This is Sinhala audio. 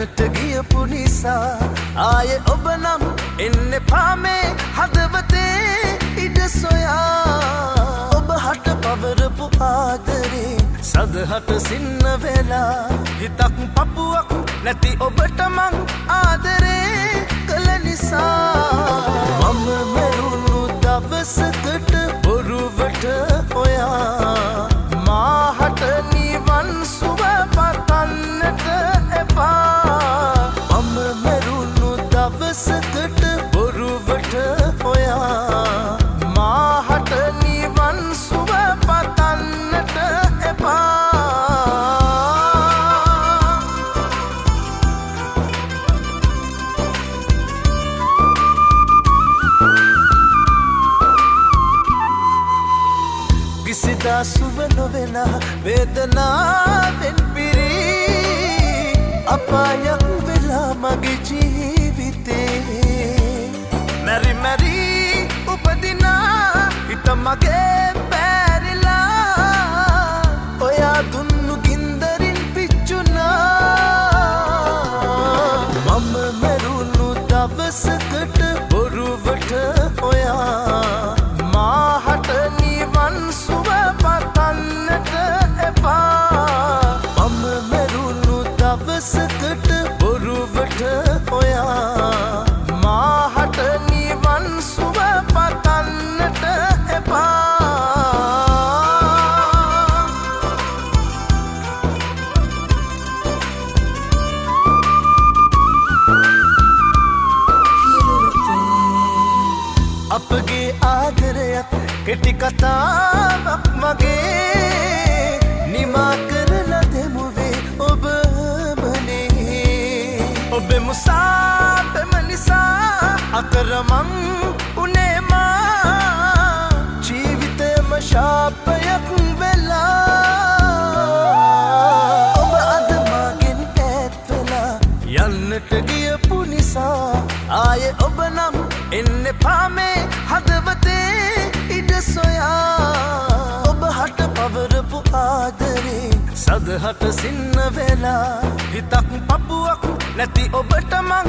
යන්නට ගියපු නිසා ආයේ ඔබ නම් එන්න පාමේ හදවතේ ඉඩ සොයා ඔබ හට පවරපු ආදරේ සදහට සින්න වෙලා හිතක් පපුවක් නැති ඔබට මං ආදරේ කළ නිසා මම මරුණු දවසකට බොරුවට ඔයා මාහට නිවන් සුව පතන්නට එපා මම මරුණු දවසකට බොරුවට ඔයා මාහට නිවන් සුව පතන්නට එපා කිසිදා සුව නොවෙන වේදනාවෙන් පිරී අපායක් වෙලා මගේ ජීවිතේ මැරි මැරි උපදිනා හිත මගේ පැරිලා ඔයා දුන්නු ගින්දරින් පිච්චුනා මම මැරුණු දවසකට බොරුවට ඔයා මාහට නිවන් සුව පතන්නට එපා මම මැරුණු දවසකට බොරුවට ඔයා මාහට නිවන් සුව පතන්නට එපා අපගේ ආදරයක් කෙටි කතාවක් මගේ නිමා කරලා දෙමුවේ ඔබමනේ ඔබේ මුසාපෙම නිසා අකරමං උනේ මා ජීවිතේම ශාපයක් වෙලා ඔබ අද මගෙන් ඈත් වෙලා යන්නට ගියපු නිසා ආයේ ඔබ නම් එන්න පාමේ හදවතේ ඉඩ සොයා ඔබ හට පවරපු ආදරේ සදහට සින්න වෙලා හිතක් පපුවක් නැති ඔබට මං